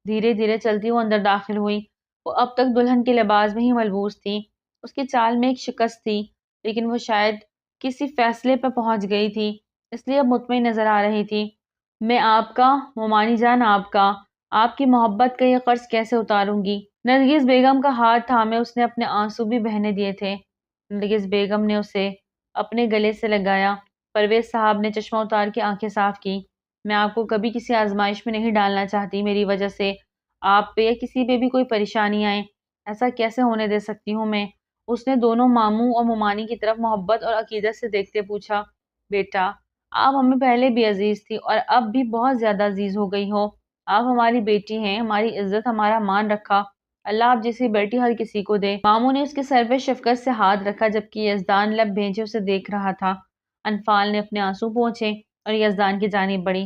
دھیرے دھیرے چلتی وہ اندر داخل ہوئی۔ وہ اب تک دلہن کے لباس میں ہی ملبوس تھی۔ اس کی چال میں ایک شکست تھی، لیکن وہ شاید کسی فیصلے پہ پہنچ گئی تھی، اس لیے اب مطمئن نظر آ رہی تھی۔ میں آپ کا، مومانی جان آپ کا، آپ کی محبت کا یہ قرض کیسے اتاروں گی؟ نرگس بیگم کا ہاتھ تھامے اس نے اپنے آنسو بھی بہنے دیے تھے۔ نرگس بیگم نے اسے اپنے گلے سے لگایا۔ پرویز صاحب نے چشمہ اتار کے آنکھیں صاف کی۔ میں آپ کو کبھی کسی آزمائش میں نہیں ڈالنا چاہتی، میری وجہ سے آپ پہ یا کسی پہ بھی کوئی پریشانی آئے، ایسا کیسے ہونے دے سکتی ہوں میں؟ اس نے دونوں ماموں اور مومانی کی طرف محبت اور عقیدت سے دیکھتے پوچھا۔ بیٹا، آپ ہمیں پہلے بھی عزیز تھی اور اب بھی بہت زیادہ عزیز ہو گئی ہو۔ آپ ہماری بیٹی ہیں، ہماری عزت، ہمارا مان رکھا۔ اللہ آپ جیسی بیٹی ہر کسی کو دے۔ ماموں نے اس کے سر پہ شفقت سے ہاتھ رکھا جبکہ یزدان لب بھیجے اسے دیکھ رہا تھا۔ انفال نے اپنے آنسو پوچھے اور یزدان کی جانب بڑھی۔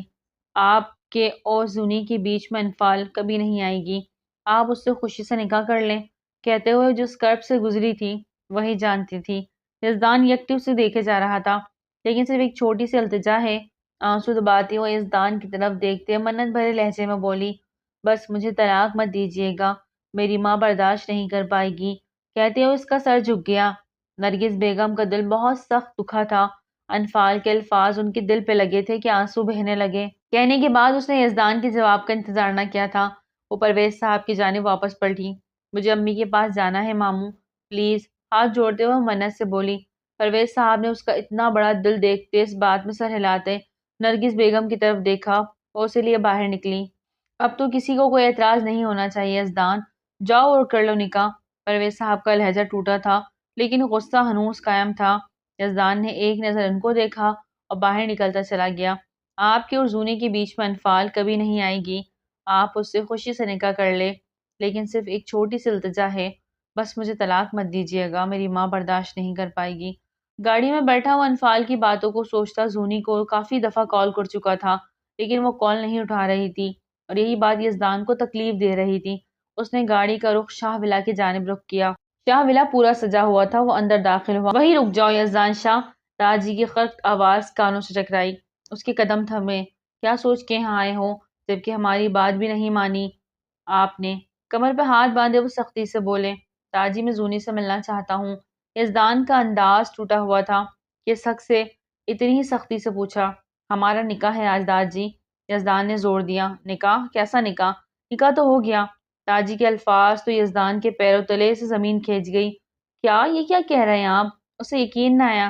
آپ کے اور زونی کے بیچ میں انفال کبھی نہیں آئے گی۔ آپ اس سے خوشی سے نکاح کر لیں۔ کہتے ہوئے جس کرب سے گزری تھی وہی جانتی تھی۔ یزدان یکٹو اسے دیکھے جا رہا تھا، لیکن صرف ایک چھوٹی سی التجا ہے۔ آنسو دباتی ہوئے یزدان کی طرف دیکھتے منت بھرے لہجے میں بولی، بس مجھے طلاق مت دیجیے گا، میری ماں برداشت نہیں کر پائے گی۔ کہتے ہوئے اس کا سر جھک گیا۔ نرگس بیگم کا دل بہت سخت دکھا تھا۔ انفال کے الفاظ ان کے دل پہ لگے تھے کہ آنسو بہنے لگے۔ کہنے کے بعد اس نے یزدان کے جواب کا انتظار نہ کیا تھا۔ وہ پرویز صاحب کی جانب واپس پلٹی۔ مجھے امی کے پاس جانا ہے ماموں، پلیز، ہاتھ جوڑتے ہوئے منت سے بولی۔ پرویز صاحب نے اس کا اتنا بڑا دل دیکھتے اس بات میں سر ہلاتے نرگس بیگم کی طرف دیکھا۔ وہ اسے لیے باہر نکلی۔ اب تو کسی کو کوئی اعتراض نہیں ہونا چاہیے یزدان، جاؤ اور کر لو نکاح۔ پرویز صاحب کا لہجہ ٹوٹا تھا، لیکن غصہ ہنوز قائم تھا۔ یزدان نے ایک نظر ان کو دیکھا اور باہر نکلتا چلا گیا۔ آپ کے اور زونے کے بیچ میں انفال کبھی نہیں آئے گی۔ آپ اس سے خوشی سے نکاح کر لے، لیکن صرف ایک چھوٹی سی التجا ہے، بس مجھے طلاق مت دیجیے گا، میری ماں برداشت نہیں کر پائے گی۔ گاڑی میں بیٹھا وہ انفال کی باتوں کو سوچتا زونی کو کافی دفعہ کال کر چکا تھا، لیکن وہ کال نہیں اٹھا رہی تھی اور یہی بات یزدان کو تکلیف دے رہی تھی۔ اس نے گاڑی کا رخ شاہ ولا کی جانب رخ کیا۔ شاہ ولا پورا سجا ہوا تھا۔ وہ اندر داخل ہوا۔ وہی رک جاؤ یزدان شاہ، داجی کی خرد آواز کانوں سے ٹکرائی۔ اس کے قدم تھمے۔ کیا سوچ کے یہاں آئے ہو، جبکہ ہماری بات بھی نہیں مانی آپ نے؟ کمر پہ ہاتھ باندھے وہ سختی سے بولے۔ داجی میں زونی سے ملنا چاہتا ہوں۔ یزدان کا انداز ٹوٹا ہوا تھا۔ کس حق سے؟ اتنی ہی سختی سے پوچھا۔ ہمارا نکاح ہے آج داجی، یزدان نے زور دیا۔ نکاح؟ کیسا نکاح؟ نکاح تو ہو گیا۔ داجی کے الفاظ تو یزدان کے پیروں تلے سے زمین کھینچ گئی۔ کیا یہ کیا کہہ رہے ہیں آپ؟ اسے یقین نہ آیا۔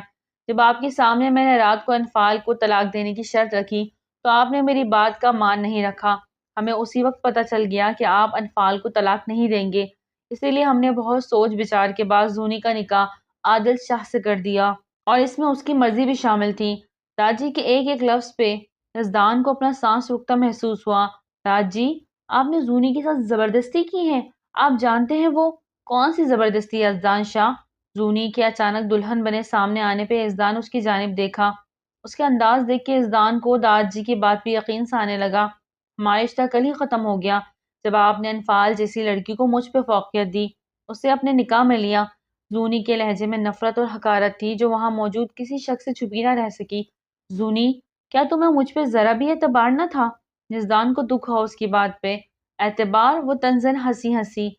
جب آپ کے سامنے میں نے رات کو انفال کو طلاق دینے کی شرط رکھی تو آپ نے میری بات کا مان نہیں رکھا۔ ہمیں اسی وقت پتہ چل گیا کہ آپ انفال کو طلاق نہیں دیں گے، اسی لیے ہم نے بہت سوچ بچار کے بعد زونی کا نکاح عادل شاہ سے کر دیا، اور اس میں اس کی مرضی بھی شامل تھی۔ داجی کے ایک ایک لفظ پہ یزدان کو اپنا سانس رکتا محسوس ہوا۔ داجی، آپ نے زونی کے ساتھ زبردستی کی ہے؟ آپ جانتے ہیں وہ کون سی زبردستی یزدان شاہ؟ زونی کے اچانک دلہن بنے سامنے آنے پہ یزدان اس کی جانب دیکھا۔ اس کے انداز دیکھ کے یزدان کو داد جی کی بات پہ یقین سا آنے لگا۔ ہمارا رشتہ کل ہی ختم ہو گیا جب آپ نے انفال جیسی لڑکی کو مجھ پہ فوقیت دی، اسے اپنے نکاح میں لیا۔ زونی کے لہجے میں نفرت اور حقارت تھی جو وہاں موجود کسی شخص سے چھپی نہ رہ سکی۔ زونی، کیا تمہیں مجھ پہ ذرا بھی اعتبار نہ تھا؟ یزدان کو دکھ ہوا اس کی بات پہ۔ اعتبار؟ وہ طنزاً ہنسی۔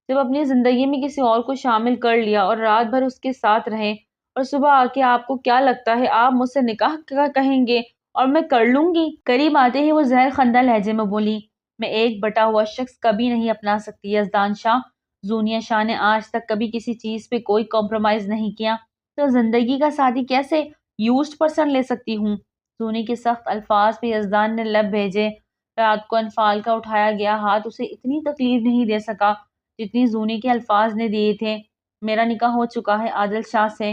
جب اپنی زندگی میں کسی اور کو شامل کر لیا اور رات بھر اس کے ساتھ رہے اور صبح آ کے آپ کو کیا لگتا ہے آپ مجھ سے نکاح کا کہیں گے اور میں کر لوں گی؟ قریب آتے ہی وہ زہر خندہ لہجے میں بولی، میں ایک بٹا ہوا شخص کبھی نہیں اپنا سکتی یزدان شاہ۔ زونیہ شاہ نے آج تک کبھی کسی چیز پہ کوئی کمپرومائز نہیں کیا، تو زندگی کا ساتھی کیسے یوزڈ پرسن لے سکتی ہوں؟ زونی کے سخت الفاظ پہ یزدان نے لب بھیجے۔ رات کو انفال کا اٹھایا گیا ہاتھ اسے اتنی تکلیف نہیں دے سکا جتنی زونی کے الفاظ نے دیے تھے۔ میرا نکاح ہو چکا ہے عادل شاہ سے،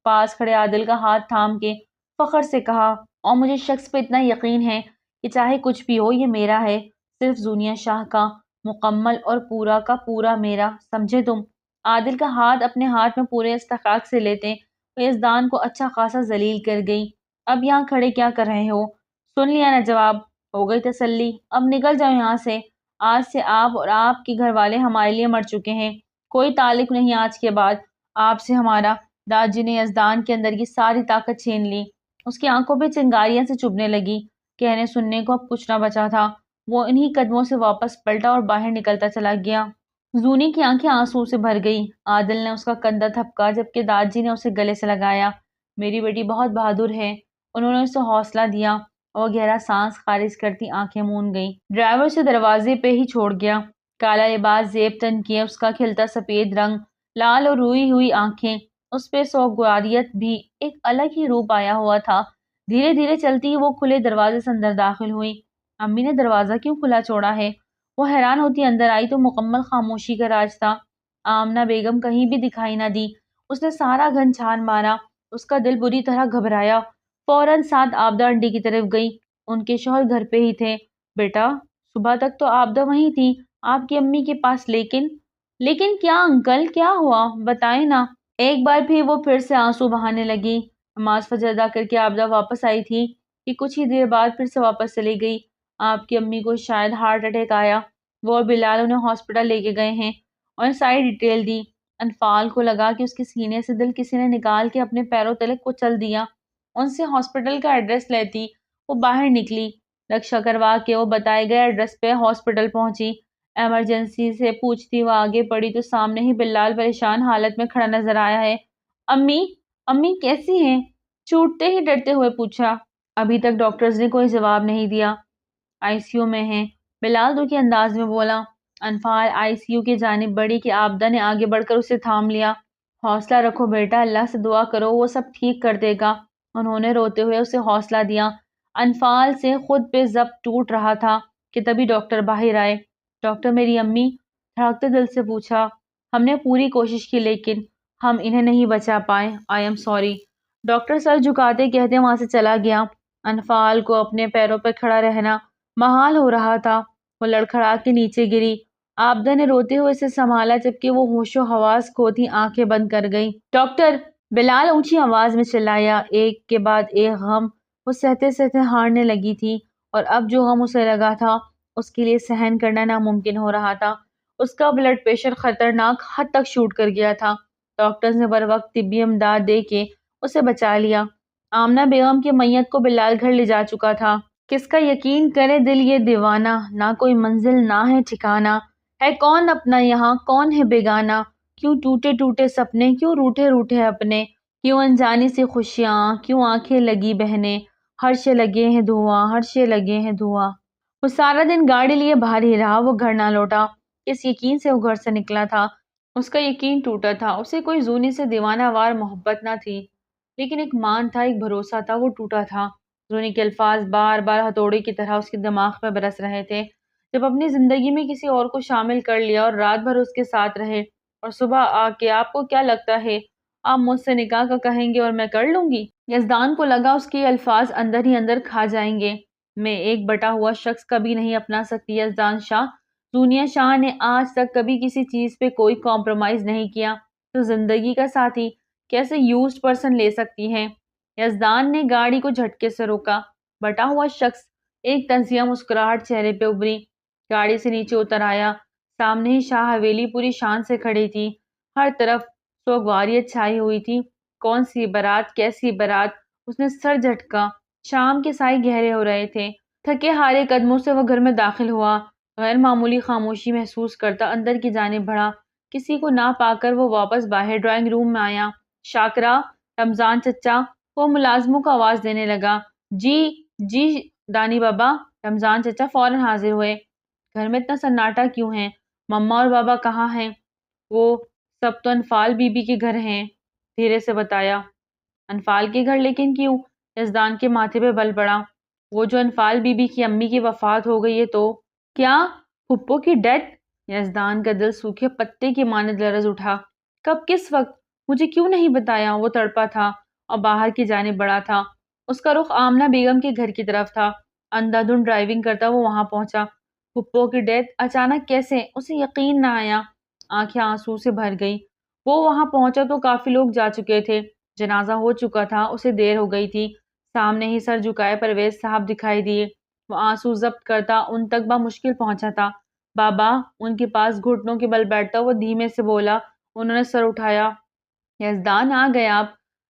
پاس کھڑے عادل کا ہاتھ تھام کے فخر سے کہا، اور مجھے شخص پہ اتنا یقین ہے کہ چاہے کچھ بھی ہو یہ میرا ہے، صرف زونیہ شاہ کا، مکمل اور پورا کا پورا میرا، سمجھے تم؟ عادل کا ہاتھ اپنے ہاتھ میں پورے استحقاق سے لیتے وہ یزدان کو اچھا خاصا ذلیل کر گئی۔ اب یہاں کھڑے کیا کر رہے ہو؟ سن لیا نا جواب، ہو گئی تسلی، اب نکل جاؤ یہاں سے۔ آج سے آپ اور آپ کے گھر والے ہمارے لیے مر چکے ہیں، کوئی تعلق نہیں آج کے بعد آپ سے ہمارا۔ داد جی نے یزدان کے اندر کی ساری طاقت چھین لی، اس کی آنکھوں پہ چنگاریاں سے چبھنے لگی۔ کہنے سننے کو اب کچھ نہ بچا تھا، وہ انہی قدموں سے واپس پلٹا اور باہر نکلتا چلا گیا۔ زونی کی آنکھیں آنسو سے بھر گئی۔ عادل نے اس کا کندھا تھپکا جبکہ داد جی نے اسے گلے سے لگایا۔ میری بیٹی بہت بہادر ہے، انہوں نے اسے حوصلہ دیا اور گہرا سانس خارج کرتی آنکھیں مون گئی۔ ڈرائیور سے دروازے پہ ہی چھوڑ گیا۔ کالا لباس زیب تن کیے، اس کا کھلتا سفید رنگ، لال اور روئی ہوئی آنکھیں، اس پہ سوگواریت بھی ایک الگ ہی روپ آیا ہوا تھا۔ دھیرے دھیرے چلتی وہ کھلے دروازے سے اندر داخل ہوئی۔ امی نے دروازہ کیوں کھلا چھوڑا ہے؟ وہ حیران ہوتی اندر آئی تو مکمل خاموشی کا راج تھا۔ آمنہ بیگم کہیں بھی دکھائی نہ دی۔ اس نے سارا گھر چھان مارا، اس کا دل بری طرح گھبرایا۔ فوراً ساتھ آبدہ انڈی کی طرف گئی، ان کے شوہر گھر پہ ہی تھے۔ بیٹا، صبح تک تو آبدہ وہیں تھی آپ کی امی کے پاس، لیکن کیا انکل، کیا ہوا بتائیں نا۔ ایک بار پھر سے آنسو بہانے لگی۔ نماز فجر ادا کر کے آبدہ واپس آئی تھی کہ کچھ ہی دیر بعد پھر سے واپس چلی گئی۔ آپ کی امی کو شاید ہارٹ اٹیک آیا، وہ اور بلال انہیں ہاسپٹل لے کے گئے ہیں، اور ساری ڈیٹیل دی۔ انفال کو لگا کہ اس کے سینے سے دل کسی نے نکال کے اپنے پیروں تلے کچل دیا۔ ان سے ہاسپٹل کا ایڈریس لیتی وہ باہر نکلی۔ رکشہ کروا کے وہ بتائے گئے ایڈریس پہ ہاسپٹل پہنچی۔ ایمرجنسی سے پوچھتی وہ آگے پڑی تو سامنے ہی بلال پریشان حالت میں کھڑا نظر آیا ہے۔ امی کیسی ہیں؟ چھوٹتے ہی ڈرتے ہوئے پوچھا۔ ابھی تک ڈاکٹرز نے کوئی جواب نہیں دیا، آئی سی یو میں ہیں، بلال دکھی انداز میں بولا۔ انفال آئی سی یو کی جانب بڑھی کہ آبدہ نے آگے بڑھ کر اسے تھام لیا۔ حوصلہ رکھو بیٹا، اللہ سے دعا کرو وہ سب ٹھیک کر دے گا، انہوں نے روتے ہوئے اسے حوصلہ دیا۔ انفال سے خود پہ ضبط ٹوٹ رہا تھا کہ تبھی ڈاکٹر باہر آئے۔ ڈاکٹر میری امی؟ دھڑکتے دل سے پوچھا۔ ہم نے پوری کوشش کی لیکن ہم انہیں نہیں بچا پائے، آئی ایم سوری۔ ڈاکٹر سر جھکاتے کہتے وہاں سے چلا گیا۔ انفال کو اپنے پیروں پر کھڑا رہنا محال ہو رہا تھا، وہ لڑکھڑا کے نیچے گری۔ آبدہ نے روتے ہوئے اسے سنبھالا جبکہ وہ ہوش و حواس کھوتی آنکھیں بند کر گئی۔ ڈاکٹر! بلال اونچی آواز میں چلایا۔ ایک کے بعد ایک غم وہ سہتے سہتے ہارنے لگی تھی، اور اب جو غم اسے لگا تھا اس کے لیے سہن کرنا ناممکن ہو رہا تھا۔ اس کا بلڈ پریشر خطرناک حد تک شوٹ کر گیا تھا۔ ڈاکٹرز نے بر وقت طبی امداد دے کے اسے بچا لیا۔ آمنہ بیگم کی میت کو بلال گھر لے جا چکا تھا۔ کس کا یقین کرے دل یہ دیوانہ، نہ کوئی منزل نہ ہے ٹھکانہ، ہے کون اپنا یہاں کون ہے بیگانہ، کیوں ٹوٹے ٹوٹے سپنے، کیوں روٹھے روٹھے اپنے، کیوں انجانی سی خوشیاں، کیوں آنکھیں لگی بہنے، ہر شے لگے ہیں دھواں، ہر شے لگے ہیں دھواں۔ وہ سارا دن گاڑی لیے باہر ہی رہا، وہ گھر نہ لوٹا۔ اس یقین سے وہ گھر سے نکلا تھا، اس کا یقین ٹوٹا تھا، اسے کوئی زونی سے دیوانہ وار محبت نہ تھی، لیکن ایک مان تھا، ایک بھروسہ تھا، وہ ٹوٹا تھا۔ زونی کے الفاظ بار بار ہتھوڑے کی طرح اس کے دماغ میں برس رہے تھے۔ جب اپنی زندگی میں کسی اور کو شامل کر لیا اور رات بھر اس کے ساتھ رہے اور صبح آ کے آپ کو کیا لگتا ہے آپ مجھ سے نکاح کا کہیں گے اور میں کر لوں گی؟ یزدان کو لگا اس کے الفاظ اندر ہی اندر کھا جائیں گے۔ میں ایک بٹا ہوا شخص کبھی نہیں اپنا سکتی یزدان شاہ، زونیہ شاہ نے آج تک کبھی کسی چیز پہ کوئی کمپرومائز نہیں کیا، تو زندگی کا ساتھی کیسے یوزڈ پرسن لے سکتی ہے؟ یزدان نے گاڑی کو جھٹکے سے روکا۔ بٹا ہوا شخص ایک تنزیہ مسکراہٹ چہرے پہ ابھری، گاڑی سے نیچے اتر آیا۔ سامنے ہی شاہ حویلی پوری شان سے کھڑی تھی، ہر طرف سوگواریت چھائی ہوئی تھی۔ کون سی بارات، کیسی بارات؟ اس نے سر جھٹکا۔ شام کے سائے گہرے ہو رہے تھے۔ تھکے ہارے قدموں سے وہ گھر میں داخل ہوا، غیر معمولی خاموشی محسوس کرتا اندر کی جانب بڑھا۔ کسی کو نہ پا کر وہ واپس باہر ڈرائنگ روم میں آیا۔ شاکرا، رمضان چچا، وہ ملازموں کو آواز دینے لگا۔ جی جی دانی بابا۔ رمضان چچا فوراً حاضر ہوئے۔ گھر میں اتنا سناٹا کیوں ہے؟ مما اور بابا کہاں ہیں؟ وہ سب تو انفال بی بی کے گھر ہیں، دھیرے سے بتایا۔ انفال کے گھر؟ لیکن کیوں؟ یزدان کے ماتھے پہ بل پڑا۔ وہ جو انفال بی بی کی امی کی وفات ہو گئی ہے تو؟ کیا؟ پھپھو کی ڈیتھ؟ یزدان کا دل سوکھے پتے کی مانند لرز اٹھا۔ کب، کس وقت؟ مجھے کیوں نہیں بتایا؟ وہ تڑپا تھا اور باہر کی جانب بڑھا تھا۔ اس کا رخ آمنہ بیگم کے گھر کی طرف تھا۔ اندھا دھند ڈرائیونگ کرتا وہ وہاں پہنچا۔ پھپھو کی ڈیتھ اچانک کیسے؟ اسے یقین نہ آیا، آنکھیں آنسو سے بھر گئی۔ وہ وہاں پہنچا تو کافی لوگ جا چکے تھے، جنازہ ہو چکا تھا، اسے دیر ہو گئی تھی۔ سامنے ہی سر جھکائے پرویز صاحب دکھائی دیے۔ وہ آنسو ضبط کرتا ان تک بمشکل پہنچا تھا۔ بابا، ان کے پاس گھٹنوں کے بل بیٹھتا وہ دھیمے سے بولا۔ انہوں نے سر اٹھایا۔ یزدان، آ گئے آپ؟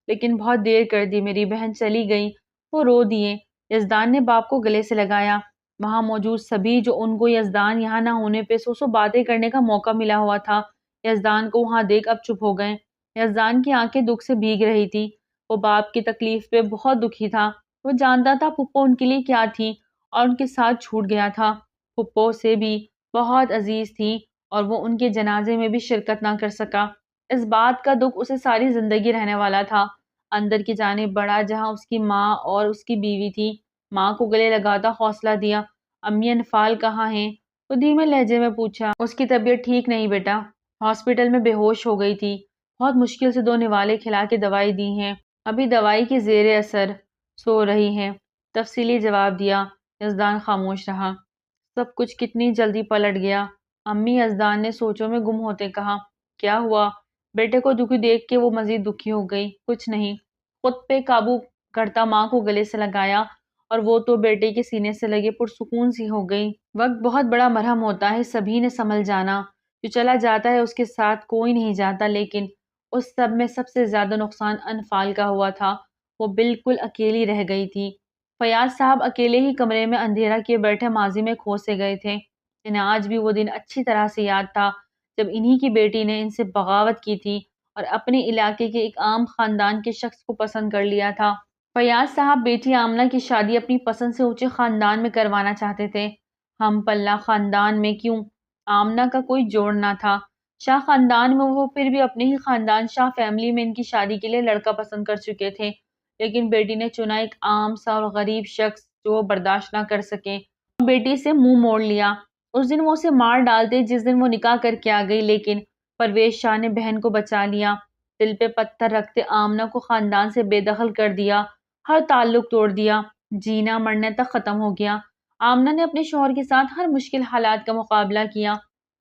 لیکن بہت دیر کر دی، میری بہن چلی گئی۔ وہ رو دیے۔ یزدان نے باپ کو گلے سے لگایا۔ وہاں موجود سبھی، جو ان کو یزدان یہاں نہ ہونے پہ سو باتیں کرنے کا موقع ملا ہوا تھا، یزدان کو وہاں دیکھ اب چپ ہو گئے۔ یزدان کی آنکھیں دکھ سے بھیگ رہی تھی۔ وہ باپ کی تکلیف پہ بہت دکھی تھا۔ وہ جانتا تھا پھپھو ان کے لیے کیا تھی اور ان کے ساتھ چھوٹ گیا تھا۔ پھپھو سے بھی بہت عزیز تھی اور وہ ان کے جنازے میں بھی شرکت نہ کر سکا۔ اس بات کا دکھ اسے ساری زندگی رہنے والا تھا۔ اندر کی جانب بڑھا جہاں اس کی ماں اور اس کی بیوی تھی۔ ماں کو گلے لگاتا حوصلہ دیا۔ امی انفال کہاں ہیں؟ وہ دھیمے لہجے میں پوچھا۔ اس کی طبیعت ٹھیک نہیں بیٹا، ہاسپٹل میں بے ہوش ہو گئی تھی، بہت مشکل سے 2 نوالے کھلا کے دوائی دی ہیں، ابھی دوائی کی زیر اثر، سو رہی ہے، تفصیلی جواب دیا۔ یزدان خاموش رہا۔ سب کچھ کتنی جلدی پلٹ گیا۔ امی، یزدان نے سوچوں میں گم ہوتے کہا۔ کیا ہوا؟ بیٹے کو دکھی دیکھ کے وہ مزید دکھی ہو گئی۔ کچھ نہیں، خود پہ قابو کرتا ماں کو گلے سے لگایا اور وہ تو بیٹے کے سینے سے لگے پرسکون سی ہو گئی۔ وقت بہت بڑا مرہم ہوتا ہے، سبھی نے سنبھل جانا، جو چلا جاتا ہے اس کے ساتھ کوئی نہیں جاتا، لیکن اس سب میں سب سے زیادہ نقصان انفال کا ہوا تھا۔ وہ بالکل اکیلی رہ گئی تھی۔ فیاض صاحب اکیلے ہی کمرے میں اندھیرا کیے بیٹھے ماضی میں کھو سے گئے تھے۔ انہیں آج بھی وہ دن اچھی طرح سے یاد تھا جب انہی کی بیٹی نے ان سے بغاوت کی تھی اور اپنے علاقے کے ایک عام خاندان کے شخص کو پسند کر لیا تھا۔ فیاض صاحب بیٹی آمنہ کی شادی اپنی پسند سے اونچے خاندان میں کروانا چاہتے تھے۔ ہم پلہ خاندان میں کیوں؟ آمنہ کا کوئی جوڑ نہ تھا شاہ خاندان میں، وہ پھر بھی اپنے ہی خاندان شاہ فیملی میں ان کی شادی کے لیے لڑکا پسند کر چکے تھے، لیکن بیٹی نے چنا ایک عام سا اور غریب شخص جو وہ برداشت نہ کر سکے۔ بیٹی سے منہ موڑ لیا۔ اس دن وہ اسے مار ڈالتے جس دن وہ نکاح کر کے آ گئی، لیکن پرویز شاہ نے بہن کو بچا لیا۔ دل پہ پتھر رکھتے آمنہ کو خاندان سے بے دخل کر دیا، ہر تعلق توڑ دیا، جینا مرنے تک ختم ہو گیا۔ آمنہ نے اپنے شوہر کے ساتھ ہر مشکل حالات کا مقابلہ کیا،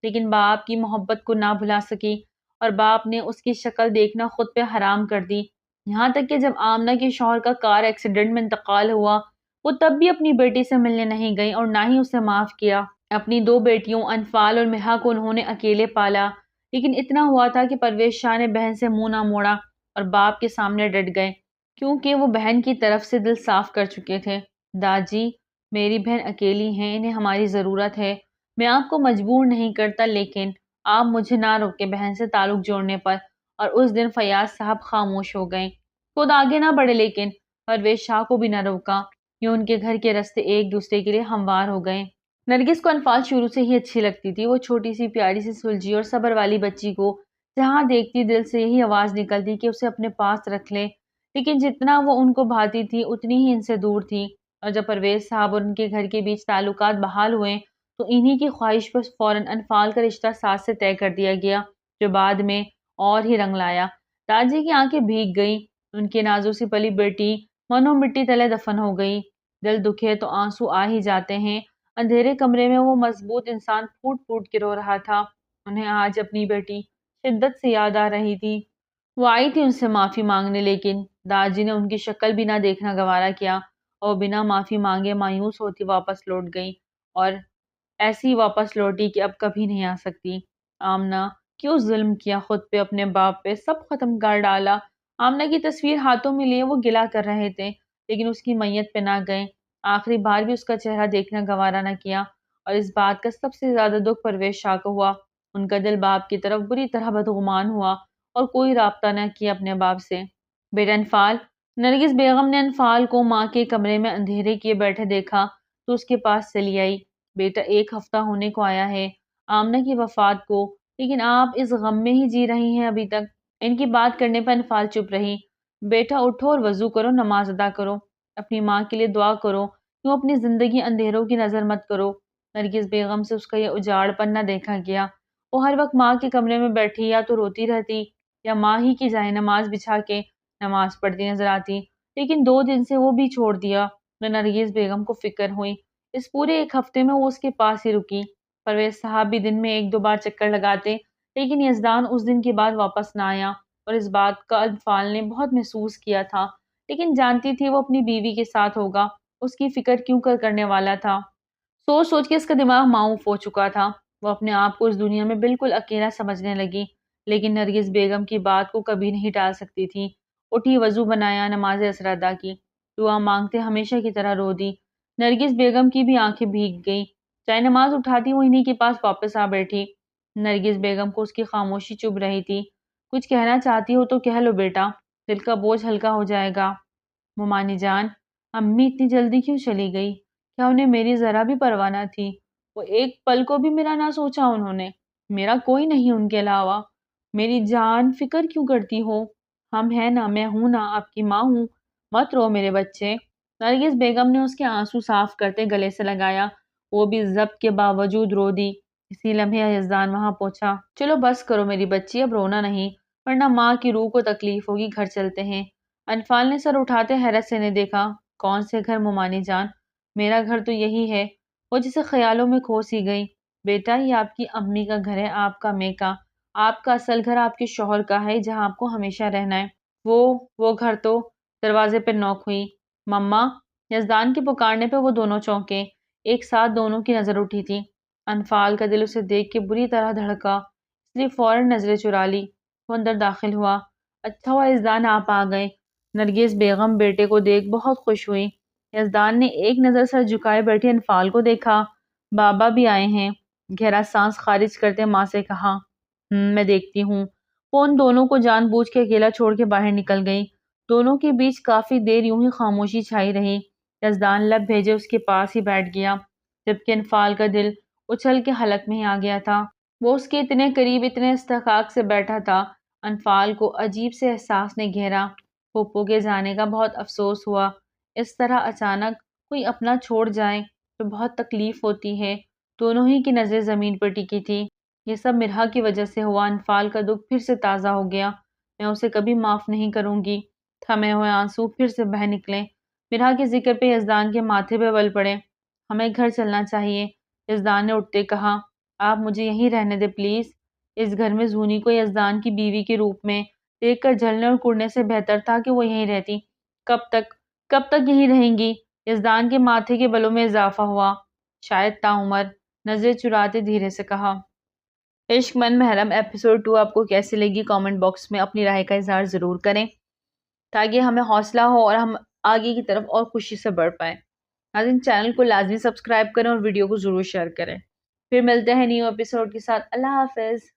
لیکن باپ کی محبت کو نہ بھلا سکی اور باپ نے اس کی شکل دیکھنا خود پہ حرام کر دی۔ یہاں تک کہ جب آمنہ کے شوہر کا کار ایکسیڈنٹ میں انتقال ہوا، وہ تب بھی اپنی بیٹی سے ملنے نہیں گئی اور نہ ہی اسے معاف کیا۔ اپنی 2 بیٹیوں انفال اور مہا کو انہوں نے اکیلے پالا، لیکن اتنا ہوا تھا کہ پرویز شاہ نے بہن سے منہ نہ موڑا اور باپ کے سامنے ڈٹ گئے، کیونکہ وہ بہن کی طرف سے دل صاف کر چکے تھے۔ داجی، میری بہن اکیلی ہیں، انہیں ہماری ضرورت ہے، میں آپ کو مجبور نہیں کرتا، لیکن آپ مجھے نہ روکیں بہن سے تعلق جوڑنے پر۔ اور اس دن فیاض صاحب خاموش ہو گئے، خود آگے نہ بڑھے لیکن پرویز شاہ کو بھی نہ روکا۔ یوں ان کے گھر کے راستے ایک دوسرے کے لیے ہموار ہو گئے۔ نرگس کو انفال شروع سے ہی اچھی لگتی تھی۔ وہ چھوٹی سی پیاری سی سلجھی اور صبر والی بچی کو جہاں دیکھتی دل سے یہی آواز نکلتی کہ اسے اپنے پاس رکھ لے، لیکن جتنا وہ ان کو بھاتی تھی اتنی ہی ان سے دور تھی۔ اور جب پرویز صاحب اور ان کے گھر کے بیچ تعلقات بحال ہوئے تو انہی کی خواہش پر فوراً انفال کا رشتہ ساس سے طے کر دیا گیا، جو بعد میں اور ہی رنگ لایا۔ داجی کی آنکھیں بھیگ گئیں، ان کی نازوں سی پلی بیٹی منو مٹی تلے دفن ہو گئی۔ دل دکھے تو آنسو آ ہی جاتے ہیں۔ اندھیرے کمرے میں وہ مضبوط انسان پھوٹ پھوٹ کے رو رہا تھا۔ انہیں آج اپنی بیٹی شدت سے یاد آ رہی تھی۔ وہ آئی تھی ان سے معافی مانگنے، لیکن داجی نے ان کی شکل بھی نہ دیکھنا گوارا کیا اور بنا معافی مانگے مایوس ہوتی واپس لوٹ گئی، اور ایسی واپس لوٹی کہ اب کبھی نہیں آ سکتی۔ آمنہ، کیوں ظلم کیا خود پہ، اپنے باپ پہ، سب ختم کر ڈالا۔ آمنہ کی تصویر ہاتھوں میں لیے وہ گلہ کر رہے تھے، لیکن اس کی میت پہ نہ گئے، آخری بار بھی اس کا چہرہ دیکھنا گوارا نہ کیا، اور اس بات کا سب سے زیادہ دکھ پرویز شاہ کو ہوا۔ ان کا دل باپ کی طرف بری طرح بدگمان ہوا اور کوئی رابطہ نہ کیا اپنے باپ سے۔ بیٹا انفال، نرگس بیگم نے انفال کو ماں کے کمرے میں اندھیرے کیے بیٹھے دیکھا تو اس کے پاس چلی آئی۔ بیٹا 1 ہفتہ ہونے کو آیا ہے آمنہ کی وفات کو، لیکن آپ اس غم میں ہی جی رہی ہیں ابھی تک۔ ان کی بات کرنے پر انفال چپ رہی۔ بیٹا اٹھو اور وضو کرو، نماز ادا کرو، اپنی ماں کے لیے دعا کرو، کیوں اپنی زندگی اندھیروں کی نظر مت کرو۔ نرگس بیگم سے اس کا یہ اجاڑ پن نہ دیکھا گیا۔ وہ ہر وقت ماں کے کمرے میں بیٹھی یا تو روتی رہتی یا ماں ہی کی جائے نماز بچھا کے نماز پڑھتی نظر آتی، لیکن 2 دن سے وہ بھی چھوڑ دیا۔ نہ نرگس بیگم کو فکر ہوئی۔ اس پورے 1 ہفتے میں وہ اس کے پاس ہی رکی۔ پرویز صاحب بھی دن میں 1-2 بار چکر لگاتے، لیکن یزدان اس دن کے بعد واپس نہ آیا، اور اس بات کا انفال نے بہت محسوس کیا تھا، لیکن جانتی تھی وہ اپنی بیوی کے ساتھ ہوگا، اس کی فکر کیوں کرنے والا تھا۔ سوچ سوچ کے اس کا دماغ معوف ہو چکا تھا۔ وہ اپنے آپ کو اس دنیا میں بالکل اکیلا سمجھنے لگی، لیکن نرگس بیگم کی بات کو کبھی نہیں ٹال سکتی تھی۔ اٹھی، وضو بنایا، نماز عصر ادا کی، دعا مانگتے ہمیشہ کی طرح رو دی۔ نرگس بیگم کی بھی آنکھیں بھیگ گئیں۔ چاہے نماز اٹھاتی وہ انہی کے پاس واپس آ بیٹھی۔ نرگس بیگم کو اس کی خاموشی چبھ رہی تھی۔ کچھ کہنا چاہتی ہو تو کہہ لو بیٹا، دل کا بوجھ ہلکا ہو جائے گا۔ ممانی جان، امی اتنی جلدی کیوں چلی گئی؟ کیا انہیں میری ذرا بھی پرواہ نہ تھی؟ وہ ایک پل کو بھی میرا نہ سوچا انہوں نے؟ میرا کوئی نہیں ان کے علاوہ۔ میری جان، فکر کیوں کرتی ہو؟ ہم ہیں نا، میں ہوں نا، آپ کی ماں ہوں۔ مت رو میرے بچے۔ نرگس بیگم نے اس کے آنسو صاف کرتے گلے سے لگایا۔ وہ بھی ضبط کے باوجود رو دی۔ اسی لمحے یزدان وہاں پہنچا۔ چلو بس کرو میری بچی، اب رونا نہیں، ورنہ ماں کی روح کو تکلیف ہوگی، گھر چلتے ہیں۔ انفال نے سر اٹھاتے حیرت سے نے دیکھا۔ کون سے گھر ممانی جان؟ میرا گھر تو یہی ہے۔ وہ جسے خیالوں میں کھو سی گئی۔ بیٹا، یہ آپ کی امی کا گھر ہے، آپ کا میکا۔ آپ کا اصل گھر آپ کے شوہر کا ہے، جہاں آپ کو ہمیشہ رہنا ہے۔ وہ گھر تو… دروازے پر نوک ہوئی۔ مما! یزدان کے پکارنے پہ وہ دونوں چونکے۔ ایک ساتھ دونوں کی نظر اٹھی تھی۔ انفال کا دل اسے دیکھ کے بری طرح دھڑکا، اس لیے فوراً نظریں چرا لی۔ وہ اندر داخل ہوا۔ اچھا ہوا یزدان آپ آ گئے۔ نرگس بیگم بیٹے کو دیکھ بہت خوش ہوئی۔ یزدان نے ایک نظر سر جھکائے بیٹھے انفال کو دیکھا۔ بابا بھی آئے ہیں؟ گہرا سانس خارج کرتے ماں سے کہا۔ میں دیکھتی ہوں۔ وہ ان دونوں کو جان بوجھ کے اکیلا چھوڑ کے باہر نکل گئی۔ دونوں کے بیچ کافی دیر یوں ہی خاموشی چھائی رہی۔ یزدان لب بھیجے اس کے پاس ہی بیٹھ گیا، جبکہ انفال کا دل اچھل کے حلق میں ہی آ گیا تھا۔ وہ اس کے اتنے قریب، اتنے استحقاق سے بیٹھا تھا۔ انفال کو عجیب سے احساس نے گھیرا۔ پھوپھو کے جانے کا بہت افسوس ہوا۔ اس طرح اچانک کوئی اپنا چھوڑ جائے تو بہت تکلیف ہوتی ہے۔ دونوں ہی کی نظریں زمین پر ٹکی تھی۔ یہ سب مرحا کی وجہ سے ہوا۔ انفال کا دکھ پھر سے تازہ ہو گیا۔ میں اسے کبھی معاف نہیں کروں گی۔ تھمے ہوئے آنسو پھر سے بہہ نکلے۔ مرحا کے ذکر پہ یزدان کے ماتھے پہ بل پڑے۔ ہمیں گھر چلنا چاہیے، یزدان نے اٹھتے کہا۔ آپ مجھے یہیں رہنے دیں پلیز۔ اس گھر میں زونی کو یزدان کی بیوی کے روپ میں دیکھ کر جلنے اور کڑنے سے بہتر تھا کہ وہ یہیں رہتی۔ کب تک یہیں رہیں گی؟ یزدان کے ماتھے کے بلوں میں اضافہ ہوا۔ شاید تا عمر، نظریں چراتے دھیرے سے کہا۔ عشق من محرم ایپیسوڈ 2 آپ کو کیسی لگی؟ کامنٹ باکس میں اپنی رائے کا اظہار ضرور کریں، تاکہ ہمیں حوصلہ ہو اور ہم آگے کی طرف اور خوشی سے بڑھ پائیں۔ ناظرین، چینل کو لازمی سبسکرائب کریں اور ویڈیو کو ضرور شیئر کریں۔ پھر ملتے ہیں نیو ایپیسوڈ کے ساتھ۔ اللہ حافظ۔